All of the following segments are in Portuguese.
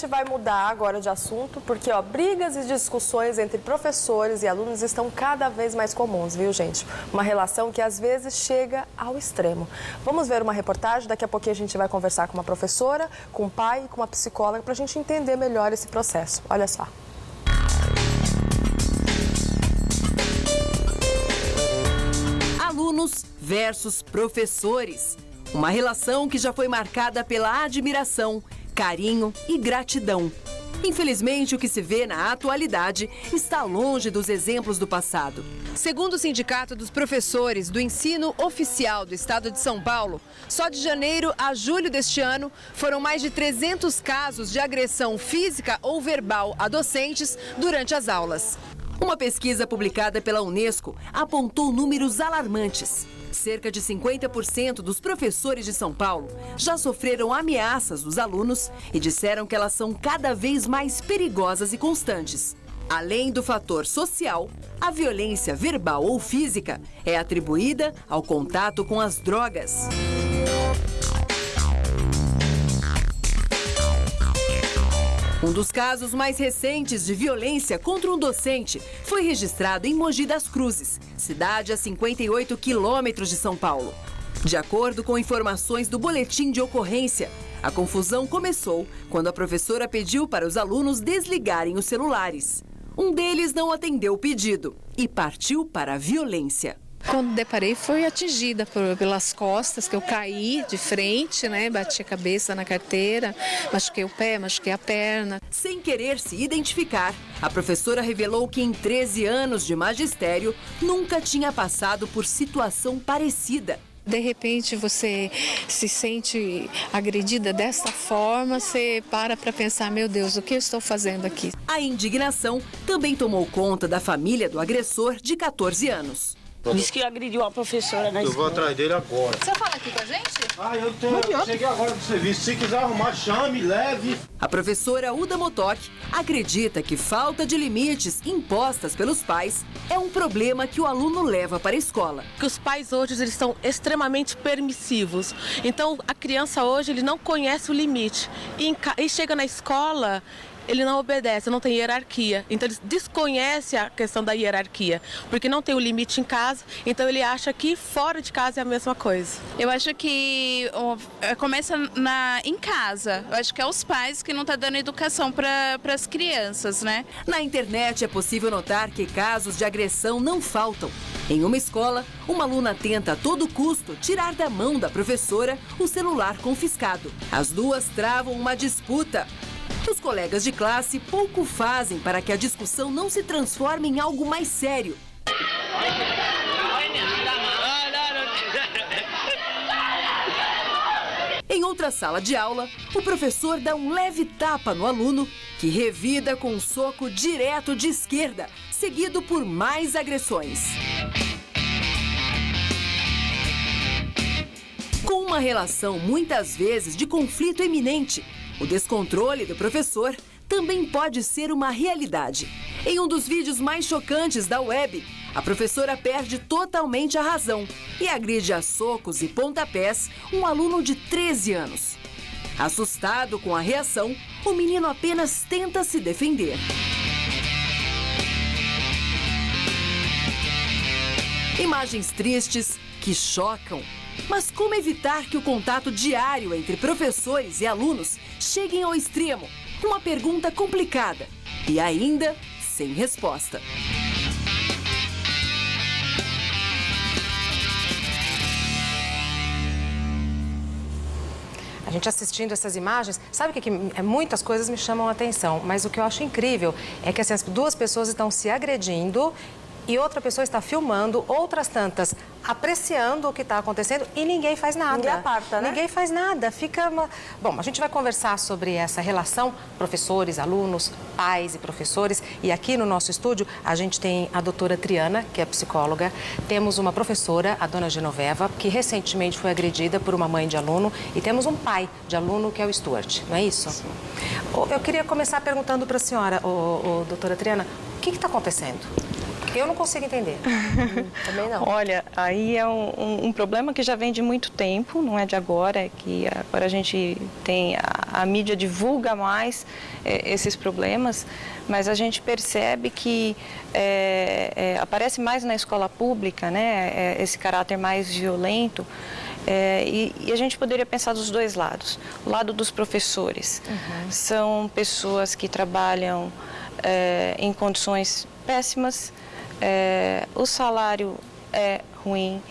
gente vai mudar agora de assunto, porque brigas e discussões entre professores e alunos estão cada vez mais comuns, viu, gente? Uma relação que às vezes chega ao extremo. Vamos ver uma reportagem, daqui a pouquinho a gente vai conversar com uma professora, com um pai e com uma psicóloga para a gente entender melhor esse processo. Olha só. Alunos versus professores. Uma relação que já foi marcada pela admiração, carinho e gratidão. Infelizmente, o que se vê na atualidade está longe dos exemplos do passado. Segundo o Sindicato dos Professores do Ensino Oficial do Estado de São Paulo, só de janeiro a julho deste ano foram mais de 300 casos de agressão física ou verbal a docentes durante as aulas. Uma pesquisa publicada pela Unesco apontou números alarmantes. Cerca de 50% dos professores de São Paulo já sofreram ameaças dos alunos e disseram que elas são cada vez mais perigosas e constantes. Além do fator social, a violência verbal ou física é atribuída ao contato com as drogas. Um dos casos mais recentes de violência contra um docente foi registrado em Mogi das Cruzes, cidade a 58 quilômetros de São Paulo. De acordo com informações do boletim de ocorrência, a confusão começou quando a professora pediu para os alunos desligarem os celulares. Um deles não atendeu o pedido e partiu para a violência. Quando deparei, foi atingida pelas costas, que eu caí de frente, né? Bati a cabeça na carteira, machuquei o pé, machuquei a perna. Sem querer se identificar, a professora revelou que em 13 anos de magistério nunca tinha passado por situação parecida. De repente você se sente agredida dessa forma, você para pensar, meu Deus, o que eu estou fazendo aqui? A indignação também tomou conta da família do agressor de 14 anos. Diz que agrediu a professora na escola. Eu vou atrás dele agora. Você fala aqui com a gente? Eu cheguei agora do serviço. Se quiser arrumar, chame, leve. A professora Uda Motoc acredita que falta de limites impostas pelos pais é um problema que o aluno leva para a escola. Que os pais hoje eles estão extremamente permissivos. Então a criança hoje ele não conhece o limite. E chega na escola, ele não obedece, não tem hierarquia. Então ele desconhece a questão da hierarquia, porque não tem o limite em casa, então ele acha que fora de casa é a mesma coisa. Eu acho que começa em casa. Eu acho que é os pais que não estão dando educação para as crianças, né? Na internet é possível notar que casos de agressão não faltam. Em uma escola, uma aluna tenta a todo custo tirar da mão da professora o celular confiscado. As duas travam uma disputa. Os colegas de classe pouco fazem para que a discussão não se transforme em algo mais sério. Em outra sala de aula, o professor dá um leve tapa no aluno, que revida com um soco direto de esquerda, seguido por mais agressões. Com uma relação muitas vezes de conflito iminente, o descontrole do professor também pode ser uma realidade. Em um dos vídeos mais chocantes da web, a professora perde totalmente a razão e agride a socos e pontapés um aluno de 13 anos. Assustado com a reação, o menino apenas tenta se defender. Imagens tristes que chocam. Mas como evitar que o contato diário entre professores e alunos chegue ao extremo? Uma pergunta complicada e ainda sem resposta. A gente assistindo essas imagens, sabe que muitas coisas me chamam a atenção, mas o que eu acho incrível é que assim, as duas pessoas estão se agredindo e outra pessoa está filmando, outras tantas apreciando o que está acontecendo e ninguém faz nada. Ninguém aparta, né? Ninguém faz nada. Bom, a gente vai conversar sobre essa relação professores, alunos, pais e professores. E aqui no nosso estúdio a gente tem a doutora Triana, que é psicóloga. Temos uma professora, a dona Genoveva, que recentemente foi agredida por uma mãe de aluno. E temos um pai de aluno, que é o Stuart, não é isso? Sim. Eu queria começar perguntando para a senhora, doutora Triana, o que está acontecendo? Eu não consigo entender. Também não. Olha, aí é um problema que já vem de muito tempo, não é de agora, é que agora a gente tem, a mídia divulga mais esses problemas, mas a gente percebe que aparece mais na escola pública, né, esse caráter mais violento, e a gente poderia pensar dos dois lados. O lado dos professores, são pessoas que trabalham em condições péssimas, o salário é ruim,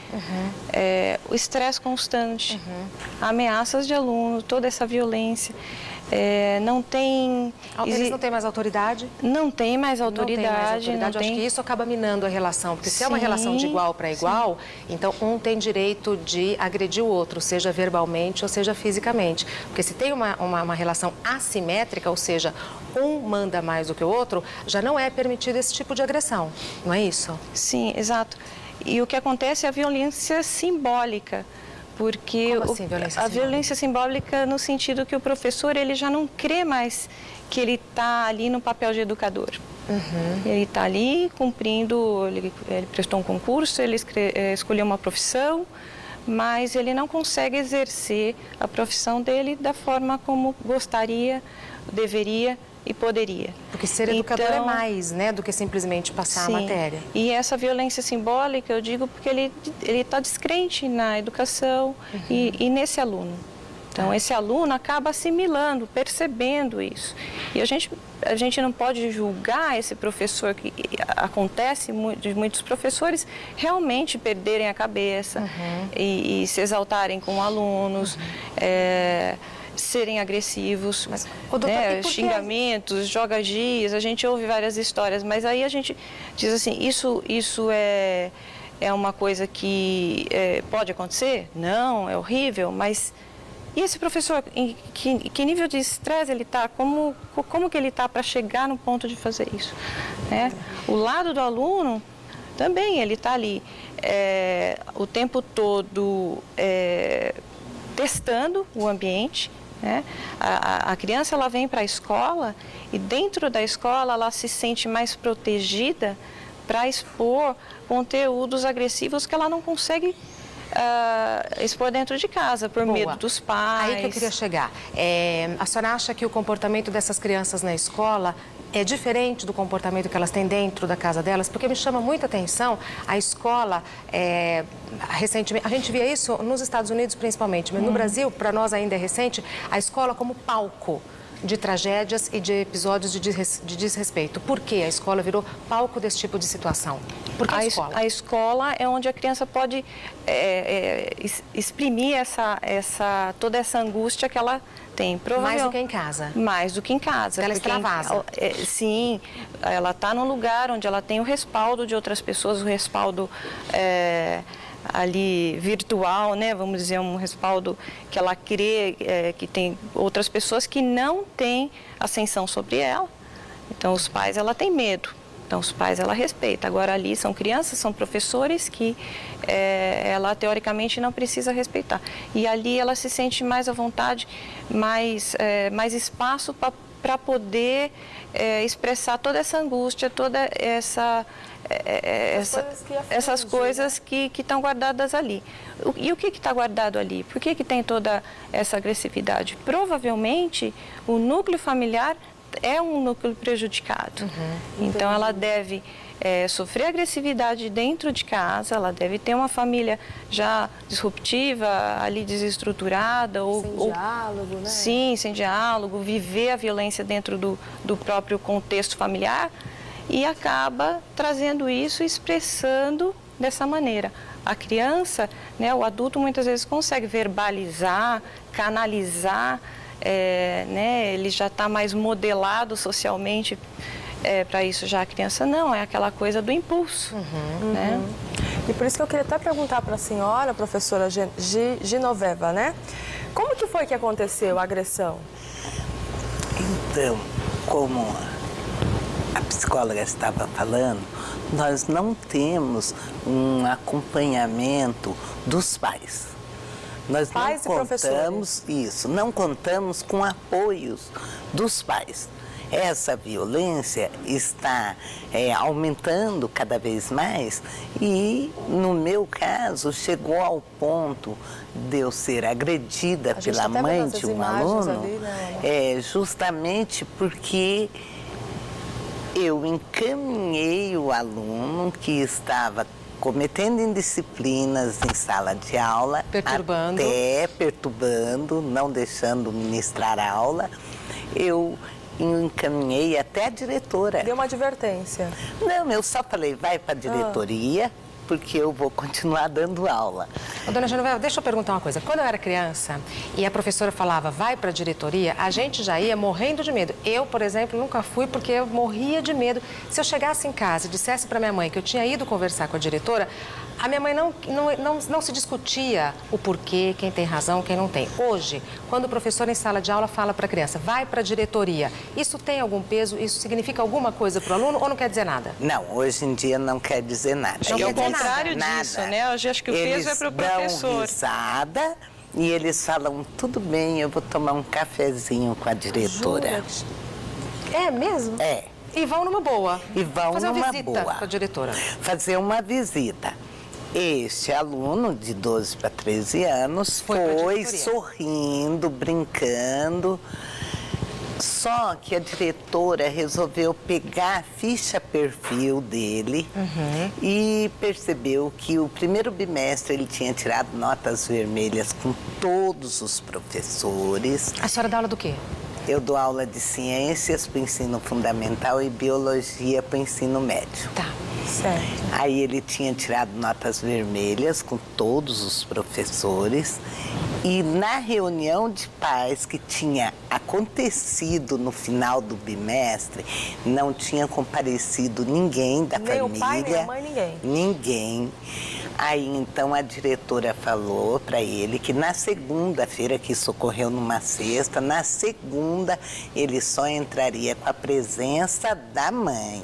o estresse constante, ameaças de aluno, toda essa violência. Não tem... Eles não têm mais autoridade? Não tem mais autoridade. Eu acho que isso acaba minando a relação, porque se é uma relação de igual para igual, então um tem direito de agredir o outro, seja verbalmente ou seja fisicamente. Porque se tem uma relação assimétrica, ou seja, um manda mais do que o outro, já não é permitido esse tipo de agressão, não é isso? Sim, exato. E o que acontece é a violência simbólica. Porque Como assim, a violência simbólica no sentido que o professor ele já não crê mais que ele está ali no papel de educador. Ele está ali cumprindo, ele prestou um concurso, ele escolheu uma profissão, mas ele não consegue exercer a profissão dele da forma como gostaria, deveria e poderia. Porque ser educador é mais, né, do que simplesmente passar a matéria. E essa violência simbólica, eu digo porque ele está descrente na educação e nesse aluno. Então, esse aluno acaba assimilando, percebendo isso. E a gente não pode julgar esse professor, que acontece de muitos professores realmente perderem a cabeça e se exaltarem com alunos, serem agressivos, xingamentos, joga-giz, a gente ouve várias histórias, mas aí a gente diz assim, isso é uma coisa que pode acontecer? Não, é horrível, mas e esse professor, em que nível de estresse ele está? Como que ele está para chegar no ponto de fazer isso? O lado do aluno também, ele está ali o tempo todo testando o ambiente. A criança ela vem para a escola e dentro da escola ela se sente mais protegida para expor conteúdos agressivos que ela não consegue expor dentro de casa, por medo dos pais. Aí que eu queria chegar. A senhora acha que o comportamento dessas crianças na escola é diferente do comportamento que elas têm dentro da casa delas? Porque me chama muita atenção a escola, recentemente, a gente via isso nos Estados Unidos principalmente, mas no Brasil, para nós ainda é recente, a escola como palco de tragédias e de episódios de desrespeito. Por que a escola virou palco desse tipo de situação? Por que a escola? A escola é onde a criança pode exprimir toda essa angústia que ela tem. Mais do que em casa? Mais do que em casa. Ela extravasa? Sim, ela está num lugar onde ela tem o respaldo de outras pessoas, o respaldo ali virtual, né? Vamos dizer, um respaldo que ela crê que tem outras pessoas que não têm ascensão sobre ela. Então, os pais, ela tem medo. Então, os pais, ela respeita. Agora, ali são crianças, são professores que ela, teoricamente, não precisa respeitar. E ali ela se sente mais à vontade, mais espaço para poder expressar toda essa angústia, toda essas coisas que estão guardadas ali. E o que está guardado ali? Por que tem toda essa agressividade? Provavelmente, o núcleo familiar é um núcleo prejudicado. Então, ela deve sofrer agressividade dentro de casa, ela deve ter uma família já disruptiva, ali desestruturada. Sem diálogo, né? Sim, sem diálogo, viver a violência dentro do próprio contexto familiar e acaba trazendo isso e expressando dessa maneira. A criança, né, o adulto muitas vezes consegue verbalizar, canalizar, ele já está mais modelado socialmente para isso. Já a criança não, é aquela coisa do impulso. Né? E por isso que eu queria até perguntar para a senhora, professora Genoveva, né? Como que foi que aconteceu a agressão? Então, como a psicóloga estava falando, nós não temos um acompanhamento dos pais. Nós não contamos com apoios dos pais. essa violência está aumentando cada vez mais e, no meu caso, chegou ao ponto de eu ser agredida pela mãe de um aluno, ali, né? Justamente porque eu encaminhei o aluno que estava cometendo indisciplinas em sala de aula, perturbando, não deixando ministrar a aula. Eu encaminhei até a diretora. Deu uma advertência? Não, eu só falei, vai para a diretoria, porque eu vou continuar dando aula. Dona Genoveva, deixa eu perguntar uma coisa. Quando eu era criança e a professora falava, vai para a diretoria, a gente já ia morrendo de medo. Eu, por exemplo, nunca fui porque eu morria de medo. Se eu chegasse em casa e dissesse para minha mãe que eu tinha ido conversar com a diretora, a minha mãe não se discutia o porquê, quem tem razão, quem não tem. Hoje, quando o professor em sala de aula fala para a criança, vai para a diretoria, isso tem algum peso? Isso significa alguma coisa para o aluno ou não quer dizer nada? Não, hoje em dia não quer dizer nada. É o contrário disso, né? Eu acho que o peso é para o professor. Dão risada e eles falam, tudo bem, eu vou tomar um cafezinho com a diretora. É mesmo? É. E vão numa boa. E vão fazer numa uma visita boa. com a diretora. Fazer uma visita. Este aluno de 12 para 13 anos foi sorrindo, brincando. Só que a diretora resolveu pegar a ficha perfil dele e percebeu que o primeiro bimestre ele tinha tirado notas vermelhas com todos os professores. A senhora dá aula do quê? Eu dou aula de ciências para o ensino fundamental e biologia para o ensino médio. Tá. Certo. Aí ele tinha tirado notas vermelhas com todos os professores e na reunião de pais que tinha acontecido no final do bimestre, não tinha comparecido ninguém da família. Nem o pai, nem a mãe, ninguém. Ninguém. Aí então a diretora falou para ele que na segunda-feira, que isso ocorreu numa sexta, na segunda ele só entraria com a presença da mãe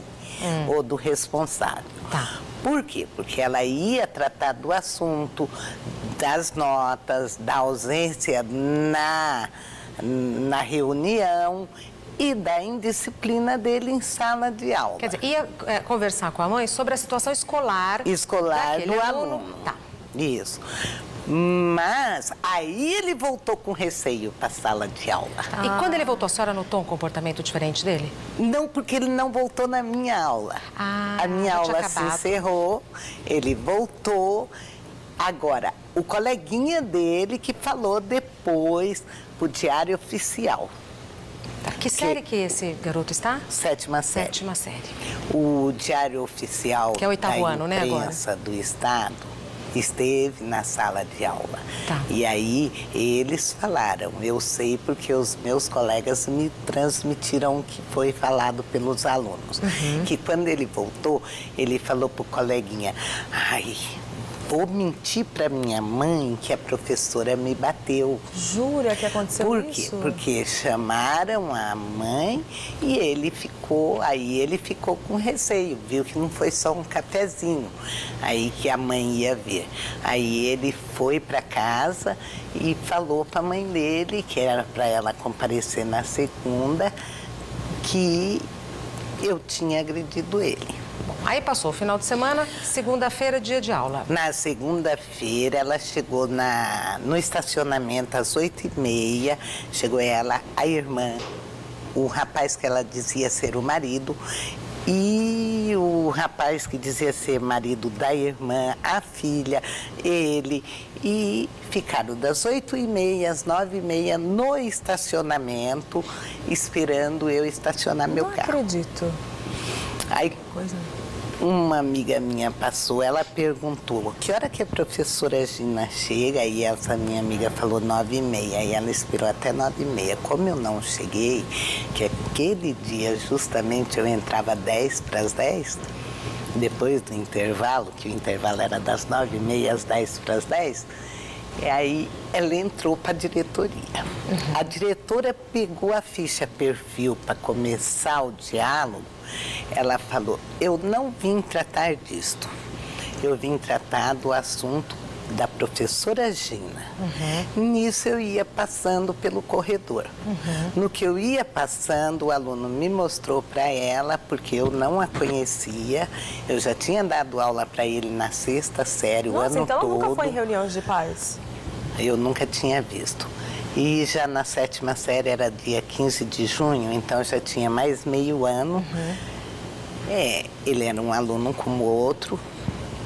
ou do responsável. Tá. Por quê? Porque ela ia tratar do assunto, das notas, da ausência na reunião e da indisciplina dele em sala de aula. Quer dizer, ia conversar com a mãe sobre a situação escolar do aluno. Tá. Isso. Mas aí ele voltou com receio para a sala de aula. E quando ele voltou, a senhora notou um comportamento diferente dele? Não, porque ele não voltou na minha aula. A minha aula se encerrou, ele voltou. Agora, o coleguinha dele que falou depois pro Diário Oficial. Tá. Que série que esse garoto está? Sétima série. Sétima série. O Diário Oficial que é o oitavo ano, né, agora? Da imprensa do Estado esteve na sala de aula. Tá. E aí eles falaram, eu sei porque os meus colegas me transmitiram o que foi falado pelos alunos. Que quando ele voltou, ele falou pro coleguinha, ai, vou mentir para minha mãe que a professora me bateu. Jura que aconteceu isso? Por quê? Porque chamaram a mãe e ele ficou com receio, viu que não foi só um cafezinho, aí que a mãe ia ver. Aí ele foi para casa e falou para a mãe dele, que era para ela comparecer na segunda, que eu tinha agredido ele. Aí passou o final de semana, segunda-feira, dia de aula. Na segunda-feira, ela chegou no estacionamento às 8h30, chegou ela, a irmã, o rapaz que ela dizia ser o marido e o rapaz que dizia ser marido da irmã, a filha, ele, e ficaram das 8h30 às 9h30 no estacionamento, esperando eu estacionar meu carro. Não acredito. Aí, uma amiga minha passou, ela perguntou, que hora que a professora Gina chega? E essa minha amiga falou 9h30, aí ela esperou até 9h30. Como eu não cheguei, que aquele dia justamente eu entrava 10 para as 10, depois do intervalo, que o intervalo era das 9h30 às 10 para as 10, e aí ela entrou para a diretoria. A diretora pegou a ficha perfil para começar o diálogo. Ela falou, eu não vim tratar disto, eu vim tratar do assunto da professora Gina. Nisso eu ia passando pelo corredor. No que eu ia passando, o aluno me mostrou para ela, porque eu não a conhecia. Eu já tinha dado aula para ele na 6ª série, o ano então todo. nunca foi em reuniões de pais? Eu nunca tinha visto. E já na 7ª série era dia 15 de junho, então já tinha mais meio ano. Ele era um aluno como outro,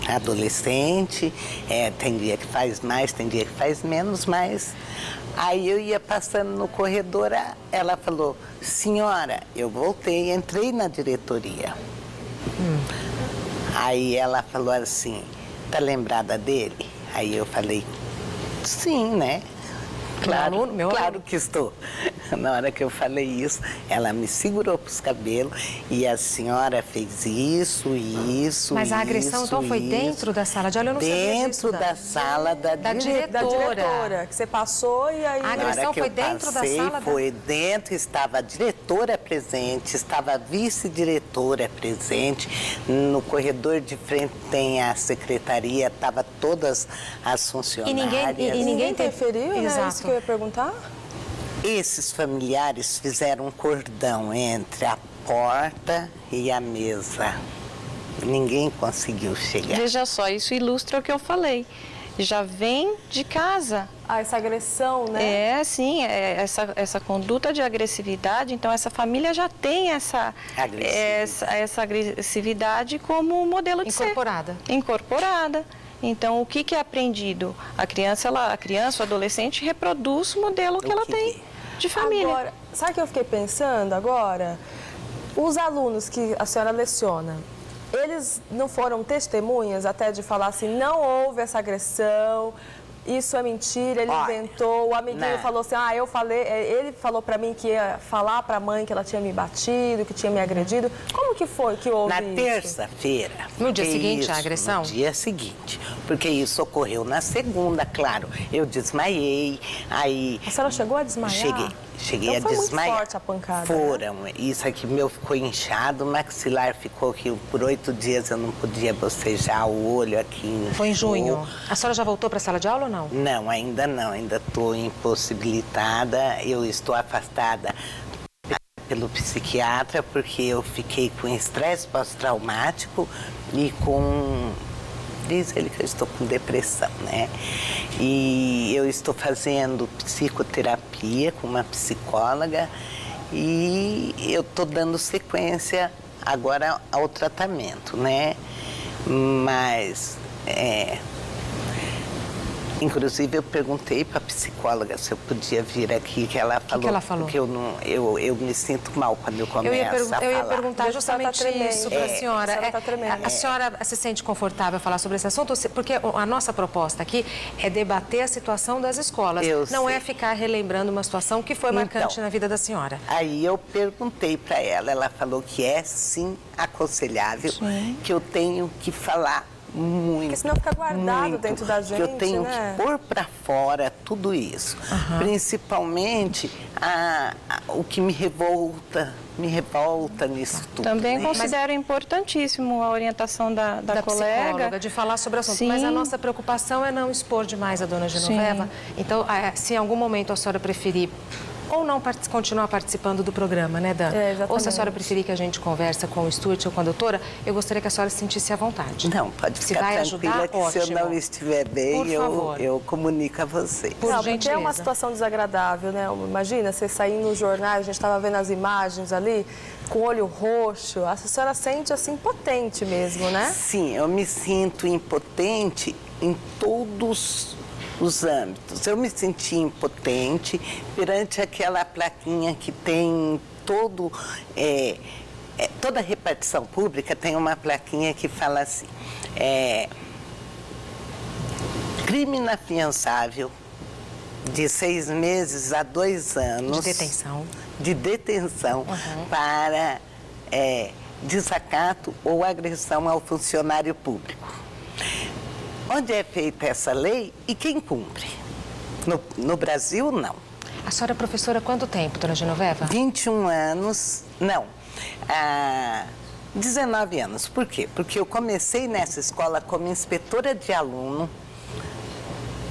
adolescente, tem dia que faz mais, tem dia que faz menos, mas aí eu ia passando no corredor, ela falou, senhora, eu voltei, entrei na diretoria. Aí ela falou assim, tá lembrada dele? Aí eu falei, sim, né? Claro, claro que estou. Na hora que eu falei isso, ela me segurou para os cabelos e a senhora fez isso. Mas a agressão então foi dentro da sala de aula? Eu não sabia disso, dentro da sala da diretora. Que você passou e aí... A agressão foi dentro da sala? Foi dentro, estava a diretora presente, estava a vice-diretora presente. No corredor de frente tem a secretaria, estava todas as funcionárias. E ninguém interferiu, né? Exato. Isso que eu ia perguntar? Esses familiares fizeram um cordão entre a porta e a mesa. Ninguém conseguiu chegar. Veja só, isso ilustra o que eu falei. Já vem de casa. Essa agressão, né? Sim, essa conduta de agressividade. Então, essa família já tem essa agressividade como modelo de incorporada. Incorporada. Então, o que é aprendido? A criança, o adolescente, reproduz o modelo que ela tem de família. Agora, sabe o que eu fiquei pensando agora? Os alunos que a senhora leciona, eles não foram testemunhas até de falar assim, não houve essa agressão, isso é mentira, ele inventou, o amiguinho falou assim, eu falei, ele falou pra mim que ia falar pra mãe que ela tinha me batido, que tinha me agredido. Como que foi que houve isso? Na terça-feira. No dia seguinte, a agressão? No dia seguinte, porque isso ocorreu na segunda, claro. Eu desmaiei, aí... A senhora chegou a desmaiar? Cheguei então a desmaiar. Foi muito forte a pancada. Foram. Né? Isso aqui meu ficou inchado, o maxilar ficou que por 8 dias eu não podia bocejar, o olho aqui. Foi em junho. A senhora já voltou para a sala de aula ou não? Não, ainda não. Ainda estou impossibilitada. Eu estou afastada pelo psiquiatra porque eu fiquei com estresse pós-traumático e com... Diz ele que eu estou com depressão, né? E eu estou fazendo psicoterapia com uma psicóloga e eu estou dando sequência agora ao tratamento, né? Mas, inclusive, eu perguntei para a psicóloga se eu podia vir aqui, que ela falou, que ela falou? Porque eu me sinto mal quando eu começo a falar. Eu ia perguntar justamente isso para a senhora. A senhora se sente confortável falar sobre esse assunto? Porque a nossa proposta aqui é debater a situação das escolas. Não é ficar relembrando uma situação que foi marcante na vida da senhora. Aí eu perguntei para ela falou que é sim aconselhável, que eu tenho que falar muito. Porque senão fica guardado dentro da gente, que eu tenho que pôr para fora tudo isso. Principalmente o que me revolta nisso tudo. Também considero importantíssimo a orientação da colega. Psicóloga, de falar sobre o assunto. Sim. Mas a nossa preocupação é não expor demais a dona Genoveva. Então, se em algum momento a senhora preferir ou não continuar participando do programa, né, Dan? Ou se a senhora preferir que a gente converse com o Stuart ou com a doutora, eu gostaria que a senhora se sentisse à vontade. Não, pode ficar tranquila que se eu não estiver bem, eu comunico a você. Porque é uma situação desagradável, né? Imagina, você sair no jornal, a gente estava vendo as imagens ali, com o olho roxo, a senhora sente assim, impotente mesmo, né? Sim, eu me sinto impotente em todos os âmbitos. Eu me senti impotente perante aquela plaquinha que tem toda repartição pública tem uma plaquinha que fala assim, crime inafiançável de 6 meses a 2 anos de detenção para desacato ou agressão ao funcionário público. Onde é feita essa lei e quem cumpre? No Brasil, não. A senhora é professora há quanto tempo, dona Genoveva? 21 anos, não, 19 anos. Por quê? Porque eu comecei nessa escola como inspetora de aluno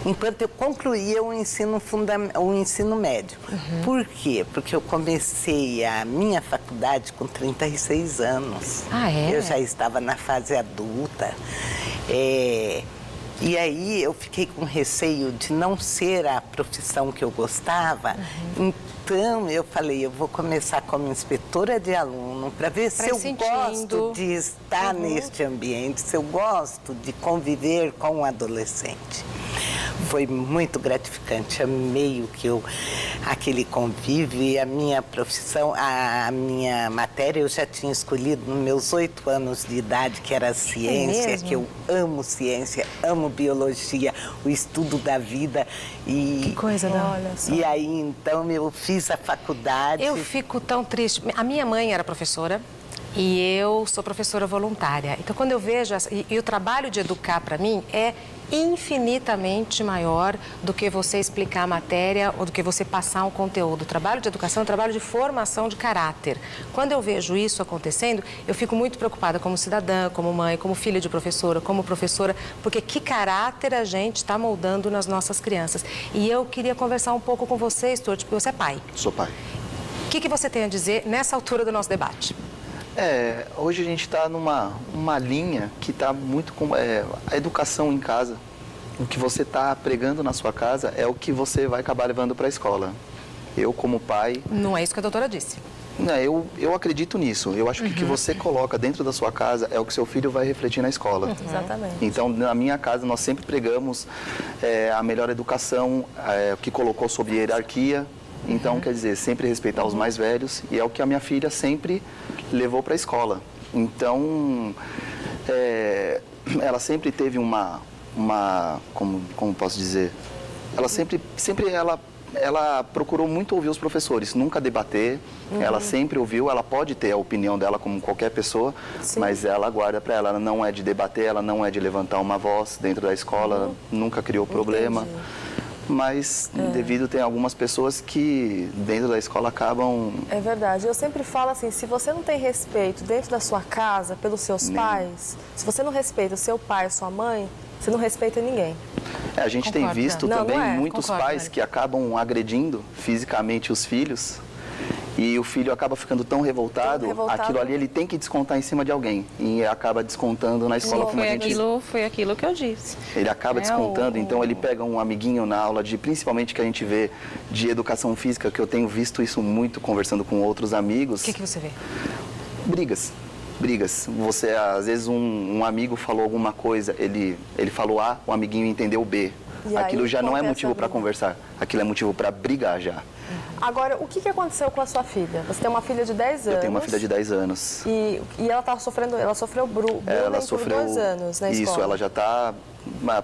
enquanto eu concluía o ensino médio. Por quê? Porque eu comecei a minha faculdade com 36 anos. Ah, é? Eu já estava na fase adulta. E aí eu fiquei com receio de não ser a profissão que eu gostava. Então eu falei, eu vou começar como inspetora de aluno para ver se eu gosto de estar neste ambiente, se eu gosto de conviver com um adolescente. Foi muito gratificante, amei aquele convívio e a minha profissão, a minha matéria eu já tinha escolhido nos meus 8 anos de idade, que era ciência, que eu amo ciência, amo biologia, o estudo da vida. Que coisa, olha só. E aí, então, eu fiz a faculdade. Eu fico tão triste. A minha mãe era professora. E eu sou professora voluntária. Então, quando eu vejo... E o trabalho de educar, para mim, é infinitamente maior do que você explicar a matéria ou do que você passar um conteúdo. O trabalho de educação é um trabalho de formação de caráter. Quando eu vejo isso acontecendo, eu fico muito preocupada como cidadã, como mãe, como filha de professora, como professora, porque que caráter a gente está moldando nas nossas crianças. E eu queria conversar um pouco com você, Stuart, porque você é pai. Sou pai. O que você tem a dizer nessa altura do nosso debate? Hoje a gente está numa linha que está muito com a educação em casa. O que você está pregando na sua casa é o que você vai acabar levando para a escola. Eu, como pai... Não é isso que a doutora disse. Eu acredito nisso. Eu acho que o que você coloca dentro da sua casa é o que seu filho vai refletir na escola. Exatamente. Então, na minha casa, nós sempre pregamos a melhor educação, que colocou sobre hierarquia. Então, quer dizer, sempre respeitar os mais velhos, e é o que a minha filha sempre levou para a escola. Então, ela sempre teve como posso dizer, ela sempre ela procurou muito ouvir os professores, nunca debater, ela sempre ouviu, ela pode ter a opinião dela como qualquer pessoa, mas ela guarda para ela não é de debater, ela não é de levantar uma voz dentro da escola, nunca criou problema. Mas, devido tem algumas pessoas que dentro da escola acabam... É verdade. Eu sempre falo assim, se você não tem respeito dentro da sua casa pelos seus pais, se você não respeita o seu pai, sua mãe, você não respeita ninguém. A gente tem visto também muitos pais que acabam agredindo fisicamente os filhos. E o filho acaba ficando tão revoltado, aquilo ali ele tem que descontar em cima de alguém. E acaba descontando na escola. Foi aquilo que eu disse. Ele acaba descontando, então ele pega um amiguinho na aula principalmente que a gente vê de educação física, que eu tenho visto isso muito conversando com outros amigos. O que você vê? Brigas. Você, às vezes, um amigo falou alguma coisa, ele falou A, o amiguinho entendeu B. E aquilo aí, já não é motivo para conversar, aquilo é motivo para brigar já. Agora, o que aconteceu com a sua filha? Você tem uma filha de 10 anos. Eu tenho uma filha de 10 anos. E ela estava sofrendo, ela sofreu bullying por 2 anos na escola. Isso, ela já está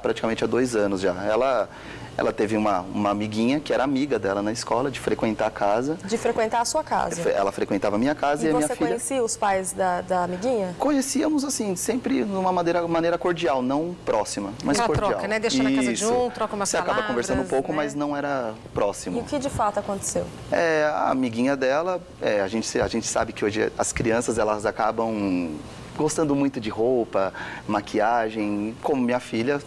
praticamente há 2 anos já. Ela teve uma amiguinha que era amiga dela na escola, de frequentar a casa. De frequentar a sua casa? Ela frequentava a minha casa e a minha filha... E você conhecia os pais da amiguinha? Conhecíamos, assim, sempre de uma maneira cordial, não próxima, mas cordial. Troca, né? Deixa na casa de um, troca umas palavras. Você acaba conversando um pouco, mas não era próximo. E o que de fato aconteceu? A amiguinha dela, a gente sabe que hoje as crianças, elas acabam gostando muito de roupa, maquiagem, como minha filha...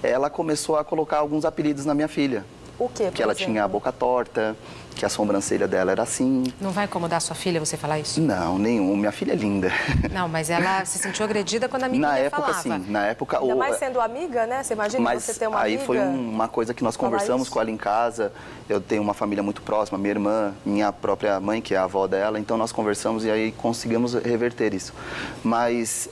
Ela começou a colocar alguns apelidos na minha filha. O quê? Que ela tinha a boca torta, que a sobrancelha dela era assim. Não vai incomodar sua filha você falar isso? Não, nenhum. Minha filha é linda. Não, mas ela se sentiu agredida quando a amiga falava. Na época, sim. Na época... Ainda mais sendo amiga, né? Você imagina você ter uma amiga... Mas aí foi uma coisa que nós conversamos com ela em casa. Eu tenho uma família muito próxima, minha irmã, minha própria mãe, que é a avó dela. Então, nós conversamos e aí conseguimos reverter isso. Mas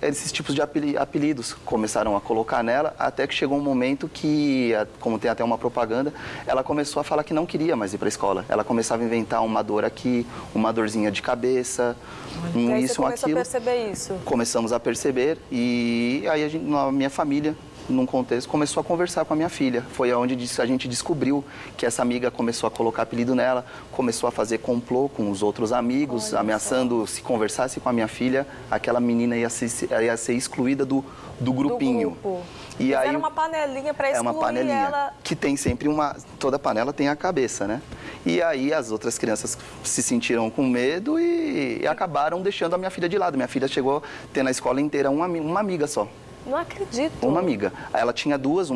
esses tipos de apelidos começaram a colocar nela, até que chegou um momento que, como tem até uma propaganda, ela começou a falar que não queria mais ir para a escola. Ela começava a inventar uma dor aqui, uma dorzinha de cabeça, isso, aquilo. Você começou a perceber isso? Começamos a perceber e aí a minha família, num contexto, começou a conversar com a minha filha. Foi onde a gente descobriu que essa amiga começou a colocar apelido nela, começou a fazer complô com os outros amigos, ameaçando, se conversasse com a minha filha, aquela menina ia ser excluída do grupinho. Do grupo. E aí, era uma panelinha para excluir ela. É uma panelinha, que tem sempre toda panela tem a cabeça, né? E aí as outras crianças se sentiram com medo e acabaram deixando a minha filha de lado. Minha filha chegou a ter na escola inteira uma amiga só. Não acredito. Uma amiga. Ela tinha duas,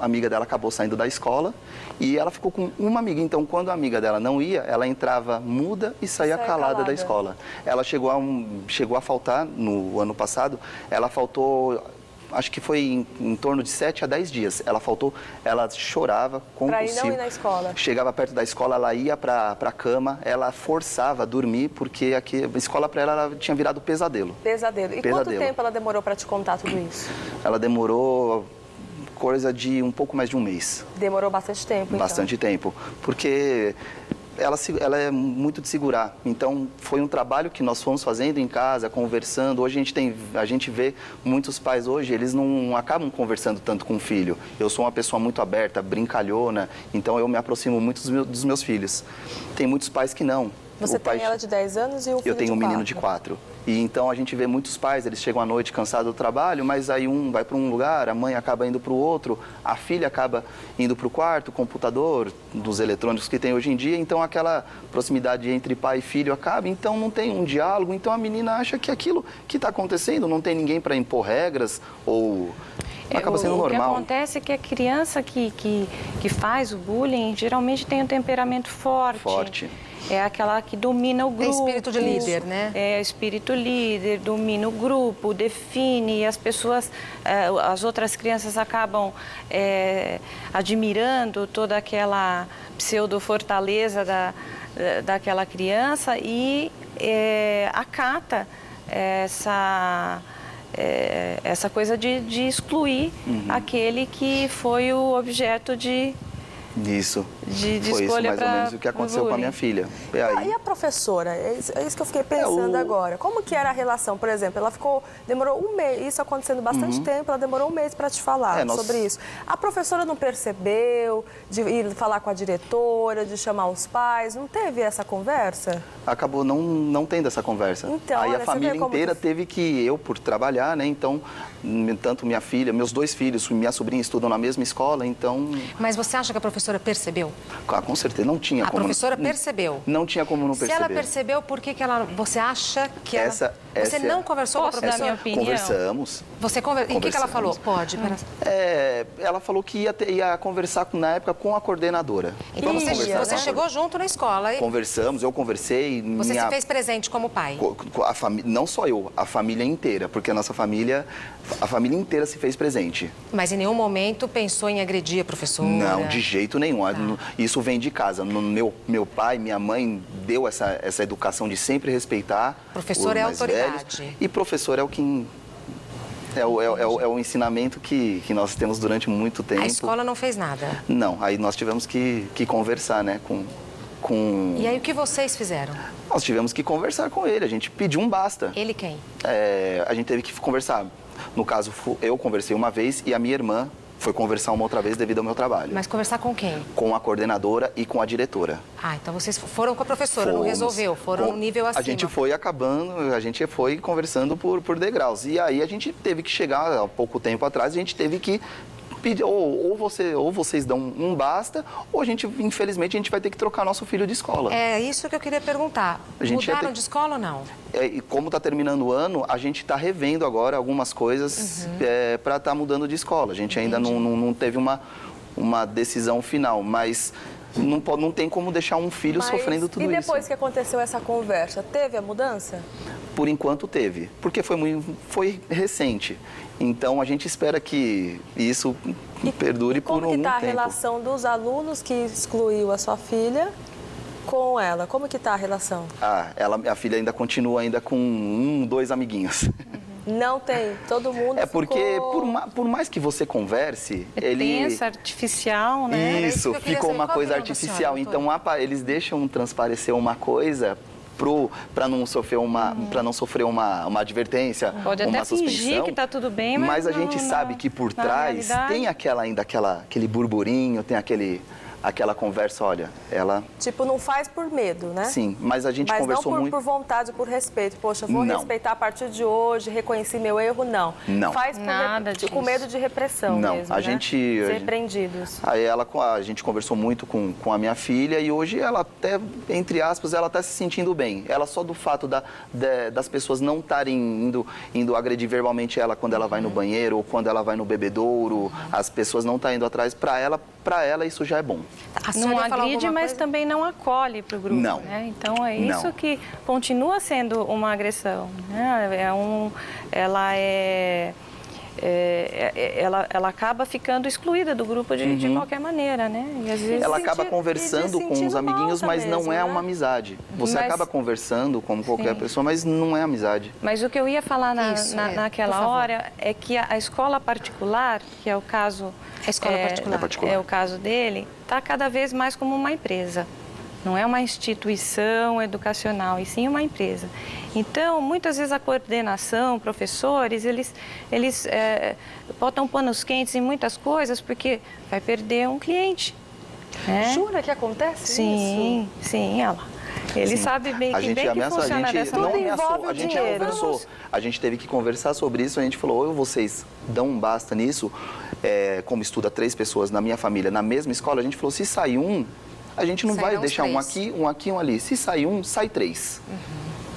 amiga dela acabou saindo da escola e ela ficou com uma amiga. Então, quando a amiga dela não ia, ela entrava muda e saía calada da escola. Ela chegou a faltar, no ano passado, ela faltou... Acho que foi em torno de 7 a 10 dias. Ela faltou, ela chorava, compulsiva. Pra não ir na escola. Chegava perto da escola, ela ia para a cama, ela forçava a dormir, porque a escola para ela tinha virado pesadelo. Pesadelo. E quanto tempo ela demorou para te contar tudo isso? Ela demorou coisa de um pouco mais de um mês. Demorou bastante tempo, então. Bastante tempo, porque... Ela é muito de segurar, então foi um trabalho que nós fomos fazendo em casa, conversando. Hoje a gente vê muitos pais hoje, eles não acabam conversando tanto com o filho. Eu sou uma pessoa muito aberta, brincalhona, então eu me aproximo muito dos meus filhos. Tem muitos pais que não. Você tem ela de 10 anos e o filho de 4? Eu tenho um menino de 4. E então a gente vê muitos pais, eles chegam à noite cansados do trabalho, mas aí um vai para um lugar, a mãe acaba indo para o outro, a filha acaba indo para o quarto, o computador, dos eletrônicos que tem hoje em dia, então aquela proximidade entre pai e filho acaba, então não tem um diálogo, então a menina acha que aquilo que está acontecendo, não tem ninguém para impor regras ou... Acaba sendo normal. O que acontece é que a criança que faz o bullying geralmente tem um temperamento forte. É aquela que domina o grupo. É espírito de líder, né? É espírito líder, domina o grupo, define, e as pessoas, as outras crianças acabam admirando toda aquela pseudo-fortaleza daquela criança e acata essa coisa de excluir aquele que foi o objeto de Isso. De foi escolha isso mais ou menos o que aconteceu com a minha filha. E a professora? É isso que eu fiquei pensando agora. Como que era a relação? Por exemplo, ela demorou um mês, isso acontecendo bastante tempo, ela demorou um mês para te falar sobre isso. A professora não percebeu de ir falar com a diretora, de chamar os pais? Não teve essa conversa? Acabou não tendo essa conversa. Então, aí a família inteira teve que, eu por trabalhar, né? Então, tanto minha filha, meus 2 filhos, minha sobrinha estudam na mesma escola, então... Mas você acha que a professora percebeu? Com certeza, não tinha como... A professora percebeu? Não tinha como não perceber. Se ela percebeu, por que você acha que você não conversou com a professora? Posso dar minha opinião? Conversamos. E o que ela falou? Pode. Ela falou que ia conversar na época com a coordenadora. Então você chegou junto na escola? Conversamos, eu conversei. Você se fez presente como pai? Não só eu, a família inteira, porque a nossa família, a família inteira se fez presente. Mas em nenhum momento pensou em agredir a professora? Não, de jeito nenhum. Isso vem de casa. Meu pai, minha mãe deu essa educação de sempre respeitar. Professor é autoridade. E professor é o que... É o ensinamento que nós temos durante muito tempo. A escola não fez nada? Não, aí nós tivemos que conversar, né, com... E aí o que vocês fizeram? Nós tivemos que conversar com ele, a gente pediu um basta. Ele quem? A gente teve que conversar. No caso, eu conversei uma vez e a minha irmã foi conversar uma outra vez devido ao meu trabalho. Mas conversar com quem? Com a coordenadora e com a diretora. Então vocês foram com a professora, não resolveu, foram um nível acima. A gente foi acabando, a gente foi conversando por degraus. E aí a gente teve que chegar, há pouco tempo atrás, a gente teve que pedir, ou vocês dão um basta, ou infelizmente, a gente vai ter que trocar nosso filho de escola. É isso que eu queria perguntar. Mudaram de escola ou não? E como está terminando o ano, a gente está revendo agora algumas coisas para estar mudando de escola. A gente ainda não teve uma decisão final, mas não tem como deixar um filho sofrendo tudo isso. E depois que aconteceu essa conversa, teve a mudança? Por enquanto teve, porque foi recente. Então, a gente espera que isso perdure por algum tempo. Como que está a relação dos alunos que excluiu a sua filha com ela? Como que está a relação? A filha ainda continua com 2 amiguinhos. Não tem, todo mundo porque por mais que você converse, Pensa artificial, né? Isso, ficou uma coisa artificial. Então, eles deixam transparecer uma coisa para não sofrer uma advertência, pode uma até suspensão. Fingir que está tudo bem, mas a gente sabe que por trás tem aquele burburinho, tem aquela conversa, olha, ela... Tipo, não faz por medo, né? Sim, mas a gente conversou muito... Mas não por vontade, por respeito. Poxa, vou respeitar a partir de hoje, reconheci meu erro, não. Não. Faz com medo de repressão mesmo, a gente... Ser prendidos. Aí a gente conversou muito com a minha filha e hoje ela até, entre aspas, ela está se sentindo bem. Ela só do fato das pessoas não estarem indo agredir verbalmente ela quando ela vai no banheiro ou quando ela vai no bebedouro, as pessoas não estão indo atrás, para ela isso já é bom. Não agride, mas também não acolhe para o grupo, não. Né? Então é isso que continua sendo uma agressão, né? Ela acaba ficando excluída do grupo de qualquer maneira, né? E às vezes ela acaba conversando com os amiguinhos, mas mesmo, não é uma amizade. Você acaba conversando como qualquer pessoa, mas não é amizade. Mas o que eu ia falar naquela hora é que a escola particular, que é o caso... A escola particular. É o caso dele, está cada vez mais como uma empresa. Não é uma instituição educacional, e sim uma empresa. Então, muitas vezes a coordenação, professores, eles botam panos quentes em muitas coisas porque vai perder um cliente. Né? Jura que acontece isso? Sim, ela. Ele sabe bem que funciona dessa maneira. A gente já conversou. A gente teve que conversar sobre isso. A gente falou, ou vocês dão um basta nisso, como estuda 3 pessoas na minha família, na mesma escola, a gente falou, se sair um, a gente não vai deixar um aqui, um ali. Se sair um, sai 3.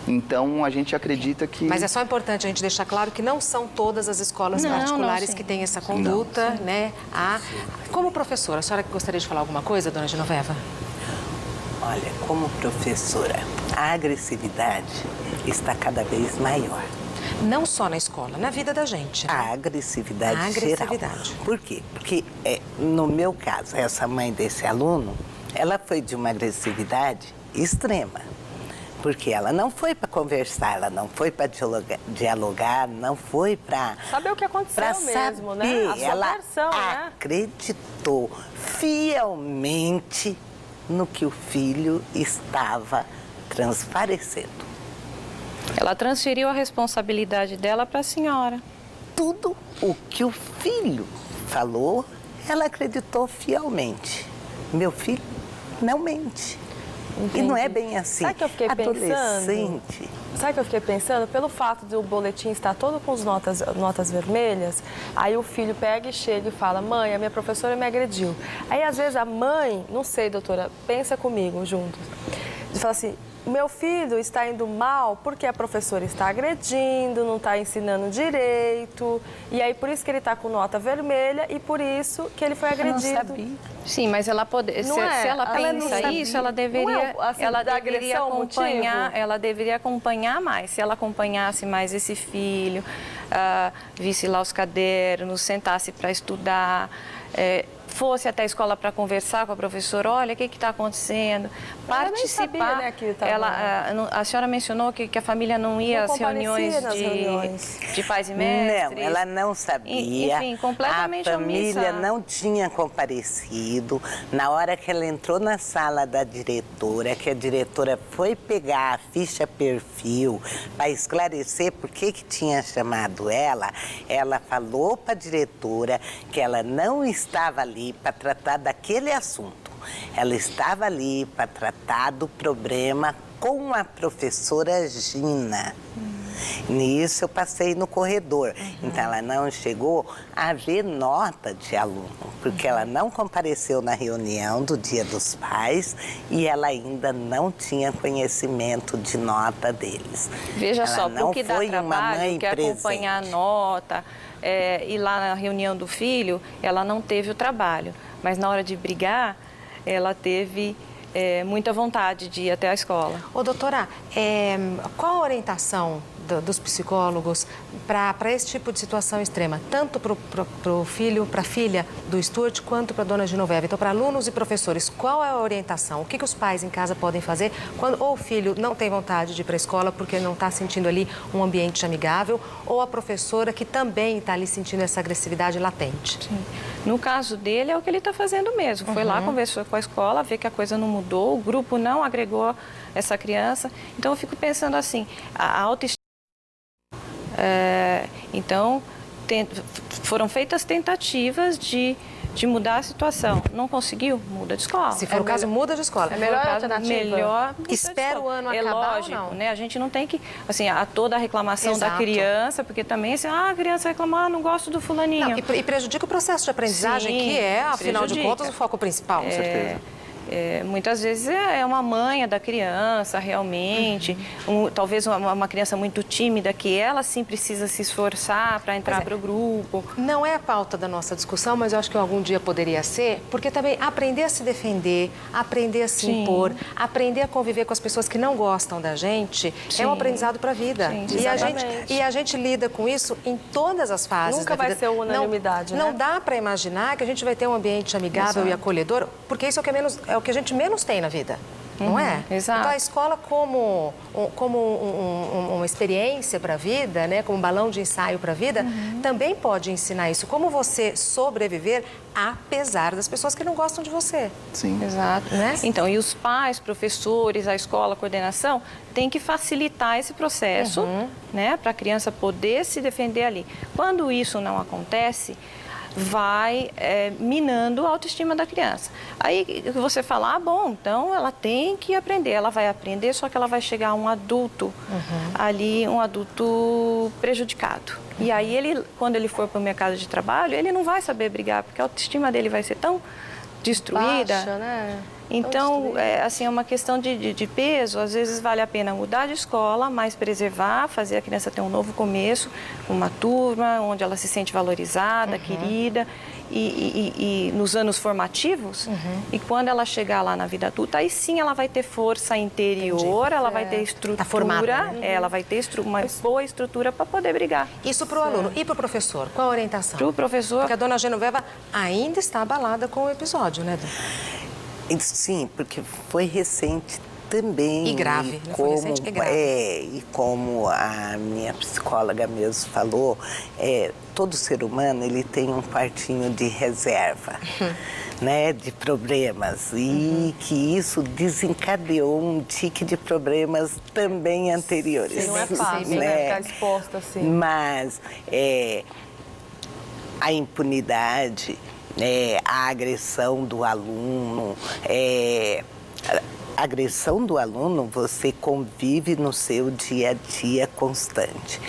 Então, a gente acredita que... Mas é só importante a gente deixar claro que não são todas as escolas particulares que têm essa conduta, né? Como professora, a senhora gostaria de falar alguma coisa, dona Genoveva? Olha, como professora, a agressividade está cada vez maior. Não só na escola, na vida da gente. A agressividade geral. Por quê? Porque, no meu caso, essa mãe desse aluno, ela foi de uma agressividade extrema. Porque ela não foi para conversar, ela não foi para dialogar, não foi para... Saber o que aconteceu mesmo, né? A sua versão, né? Acreditou fielmente no que o filho estava transparecendo. Ela transferiu a responsabilidade dela para a senhora. Tudo o que o filho falou, ela acreditou fielmente. Meu filho não mente. Entendi. E não é bem assim. Sabe o que eu fiquei pensando? Sabe o que eu fiquei pensando? Pelo fato de o boletim estar todo com as notas vermelhas, aí o filho pega e chega e fala, mãe, a minha professora me agrediu. Aí, às vezes, a mãe, não sei, doutora, pensa comigo juntos, e fala assim, meu filho está indo mal porque a professora está agredindo, não está ensinando direito, e aí por isso que ele está com nota vermelha e por isso que ele foi agredido. Eu não sabia. Sim, mas ela se ela pensa isso, ela deveria, ela deveria acompanhar mais. Se ela acompanhasse mais esse filho, visse lá os cadernos, sentasse para estudar, fosse até a escola para conversar com a professora, olha, o que está acontecendo, participar. A senhora mencionou que a família não ia às reuniões de pais e mestres. Não, ela não sabia. Enfim, completamente a família não tinha comparecido. Na hora que ela entrou na sala da diretora, que a diretora foi pegar a ficha perfil para esclarecer por que tinha chamado ela falou para a diretora que ela não estava ali para tratar daquele assunto. Ela estava ali para tratar do problema com a professora Gina. Nisso eu passei no corredor. Então ela não chegou a ver nota de aluno, porque ela não compareceu na reunião do Dia dos Pais e ela ainda não tinha conhecimento de nota deles. Veja só, porque dá trabalho, quer acompanhar a nota, ir lá na reunião do filho, ela não teve o trabalho. Mas na hora de brigar, ela teve muita vontade de ir até a escola. Ô, doutora, qual a orientação dos psicólogos para esse tipo de situação extrema, tanto para o filho, para a filha do Stuart, quanto para a dona Genoveva? Então, para alunos e professores, qual é a orientação? O que os pais em casa podem fazer quando ou o filho não tem vontade de ir para a escola porque não está sentindo ali um ambiente amigável, ou a professora que também está ali sentindo essa agressividade latente? Sim. No caso dele, é o que ele está fazendo mesmo. Foi lá, conversou com a escola, vê que a coisa não mudou, o grupo não agregou essa criança. Então, eu fico pensando assim, a autoestima... Então, foram feitas tentativas de de mudar a situação. Não conseguiu? Muda de escola. Se for o caso, muda de escola. É melhor alternativa? Melhor. Espera o ano acabar lógico, ou não? né? A gente não tem que, assim, toda a reclamação Exato. da criança, porque também, assim, a criança reclama, não gosto do fulaninho. Não, e prejudica o processo de aprendizagem, Sim, que é, afinal de prejudica. contas, o foco principal. Com certeza. Muitas vezes é uma manha da criança, realmente. Talvez uma criança muito tímida, que ela sim precisa se esforçar para entrar para o grupo. Não é a pauta da nossa discussão, mas eu acho que algum dia poderia ser, porque também aprender a se defender, aprender a se impor, aprender a conviver com as pessoas que não gostam da gente, é um aprendizado para a vida. Sim, e a gente lida com isso em todas as fases Nunca da vida. vai ser unanimidade, Não né? dá para imaginar que a gente vai ter um ambiente amigável e acolhedor, porque isso é o que a gente menos tem na vida. Não é? Exato. Então, a escola como uma experiência para a vida, né? Como um balão de ensaio para a vida, também pode ensinar isso. Como você sobreviver apesar das pessoas que não gostam de você. Sim. Exato. Né? Então, e os pais, professores, a escola, a coordenação, tem que facilitar esse processo, né? Para a criança poder se defender ali. Quando isso não acontece, vai minando a autoestima da criança. Aí você fala, bom, então ela tem que aprender, ela vai aprender, só que ela vai chegar a um adulto ali, um adulto prejudicado. E aí quando ele for para o mercado de trabalho, ele não vai saber brigar, porque a autoestima dele vai ser tão destruída. Baixa, né? Então, é uma questão de peso. Às vezes vale a pena mudar de escola, mas preservar, fazer a criança ter um novo começo, uma turma onde ela se sente valorizada, querida, e nos anos formativos. E quando ela chegar lá na vida adulta, aí sim ela vai ter força interior, ela vai ter estrutura, Tá formada, né? Ela vai ter uma boa estrutura para poder brigar. Isso para o aluno. E para o professor? Qual a orientação? Para o professor... Porque a dona Genoveva ainda está abalada com o episódio, né, Dona? Sim, porque foi recente também. E grave, não foi recente, é grave. E como a minha psicóloga mesmo falou, todo ser humano ele tem um quartinho de reserva, né, de problemas. E que isso desencadeou um tique de problemas também anteriores. Não é fácil, né? Ficar exposta assim. Mas a impunidade... a agressão do aluno, a agressão do aluno você convive no seu dia a dia constante.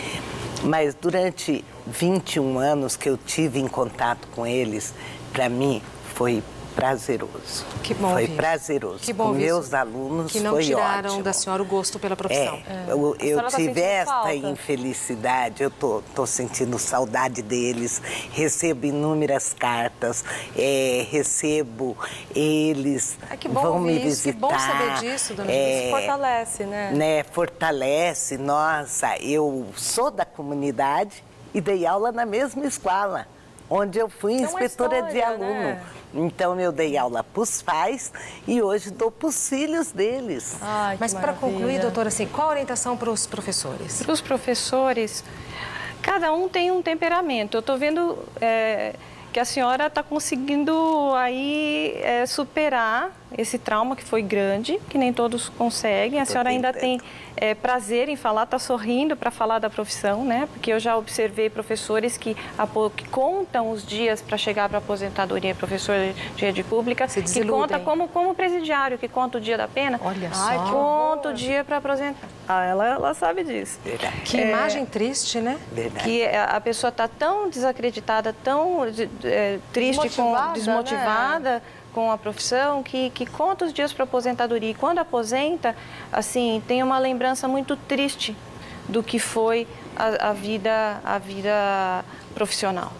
Mas durante 21 anos que eu tive em contato com eles, para mim foi prazeroso. Que bom foi ouvir. prazeroso. Que bom com ouvir meus isso. alunos que não foi tiraram ótimo. da senhora o gosto pela profissão. Eu tá tive sentindo esta falta? infelicidade, eu tô sentindo saudade deles, recebo inúmeras cartas, recebo eles, Que bom vão me ouvir isso, visitar. que bom saber disso, dona Isso fortalece, né? Fortalece, nossa, eu sou da comunidade e dei aula na mesma escola, onde eu fui inspetora de aluno. Né? Então, eu dei aula para os pais e hoje dou para os filhos deles. Ai, Mas para concluir, doutora, assim, qual a orientação para os professores? Para os professores, cada um tem um temperamento. Eu estou vendo que a senhora está conseguindo aí superar esse trauma que foi grande, que nem todos conseguem. A senhora ainda tem prazer em falar, está sorrindo para falar da profissão, né? Porque eu já observei professores que contam os dias para chegar para a aposentadoria, professor de rede pública, que conta como presidiário, que conta o dia da pena. Olha só. Que conta o dia para aposentar. Ela sabe disso. Verdade. Que imagem triste, né? Verdade. Que a pessoa está tão desacreditada, tão triste, desmotivada com a profissão, que conta os dias para aposentadoria. E quando aposenta, assim, tem uma lembrança muito triste do que foi a vida profissional.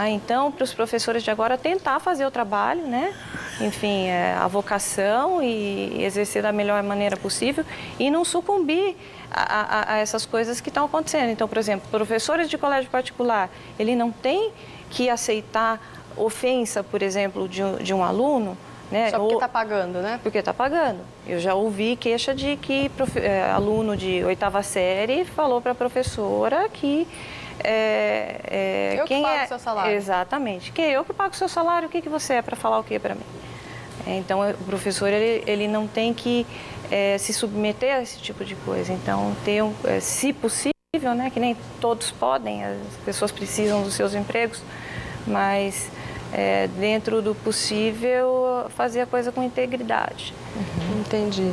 Então, para os professores de agora, tentar fazer o trabalho, né? Enfim, a vocação e exercer da melhor maneira possível e não sucumbir a essas coisas que estão acontecendo. Então, por exemplo, professores de colégio particular, ele não tem que aceitar ofensa, por exemplo, de um aluno, né? Só porque está pagando, né? Porque está pagando. Eu já ouvi queixa de que aluno de 8ª série falou para a professora que... eu que pago o seu salário. Exatamente. Que eu que pago o seu salário, o que você é para falar o que para mim? Então, o professor, ele não tem que se submeter a esse tipo de coisa. Então, ter se possível, né? Que nem todos podem, as pessoas precisam dos seus empregos, mas dentro do possível, fazer a coisa com integridade. Entendi.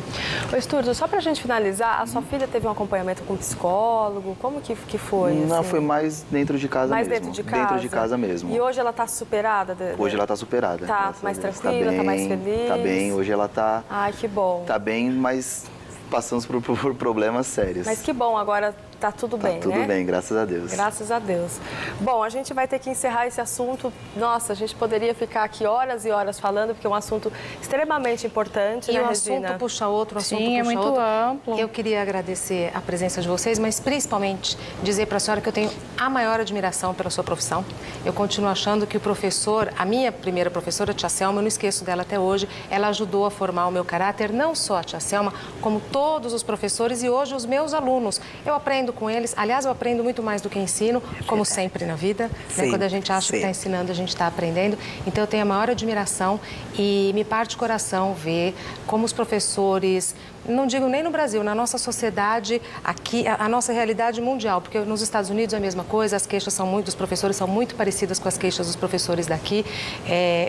Ô, Estúdio, só pra gente finalizar, a sua filha teve um acompanhamento com um psicólogo? Como que foi? Não, assim? foi mais dentro de casa Mais mesmo. dentro de casa? Dentro de casa mesmo. E hoje ela tá superada? Hoje ela tá superada. Tá mais tranquila, tá mais feliz? Tá bem, hoje ela tá... Ai, que bom. Tá bem, mas passamos por problemas sérios. Mas que bom, agora tá tudo bem, né? Tudo bem, graças a Deus. Graças a Deus. Bom, a gente vai ter que encerrar esse assunto. Nossa, a gente poderia ficar aqui horas e horas falando, porque é um assunto extremamente importante, né, E um Regina? assunto puxa outro, assunto Sim, puxa é muito outro. amplo. Eu queria agradecer a presença de vocês, mas principalmente dizer para a senhora que eu tenho a maior admiração pela sua profissão. Eu continuo achando que o professor, a minha primeira professora, a tia Selma, eu não esqueço dela até hoje, ela ajudou a formar o meu caráter, não só a tia Selma, como todos os professores e hoje os meus alunos. Eu aprendo com eles, aliás, eu aprendo muito mais do que ensino, como sempre na vida. Né? Quando a gente acha que está ensinando, a gente está aprendendo. Então, eu tenho a maior admiração e me parte o coração ver como os professores, não digo nem no Brasil, na nossa sociedade, aqui, a nossa realidade mundial, porque nos Estados Unidos é a mesma coisa, as queixas dos professores são muito parecidas com as queixas dos professores daqui.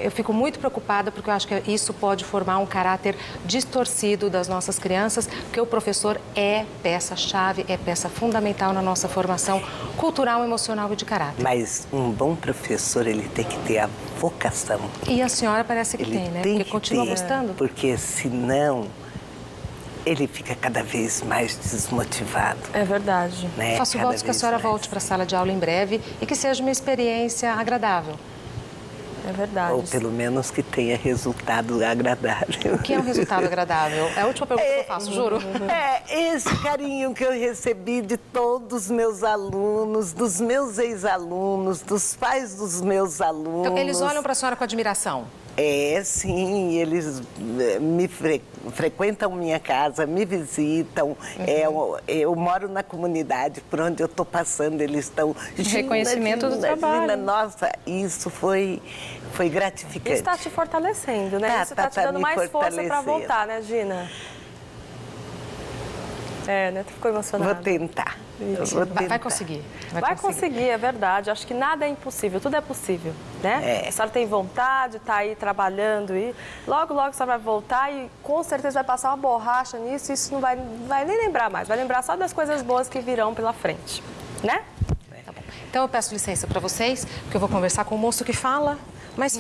Eu fico muito preocupada porque eu acho que isso pode formar um caráter distorcido das nossas crianças, porque o professor é peça-chave, é peça fundamental na nossa formação cultural, emocional e de caráter. Mas um bom professor, ele tem que ter a vocação. E a senhora parece que tem, né? Porque continua gostando. Porque senão ele fica cada vez mais desmotivado. É verdade. Né? Faço votos que a senhora volte para a sala de aula em breve e que seja uma experiência agradável. É verdade. Ou pelo menos que tenha resultado agradável. O que é um resultado agradável? É a última pergunta que eu faço, juro. É esse carinho que eu recebi de todos os meus alunos, dos meus ex-alunos, dos pais dos meus alunos. Então, eles olham para a senhora com admiração? Sim, eles me frequentam minha casa, me visitam. Eu moro na comunidade, por onde eu estou passando, eles estão... Reconhecimento do trabalho. Nossa, isso foi gratificante. Isso está te fortalecendo, né? Isso está te dando mais força para voltar, né, Gina? Né? Tu ficou emocionada. Vou tentar. Vai conseguir. Vai conseguir, é verdade. Acho que nada é impossível, tudo é possível, né? A senhora tem vontade, está aí trabalhando e logo, logo a senhora vai voltar e com certeza vai passar uma borracha nisso e isso não vai nem lembrar mais. Vai lembrar só das coisas boas que virão pela frente, né? Tá bom. Então eu peço licença para vocês, porque eu vou conversar com o moço que fala, mas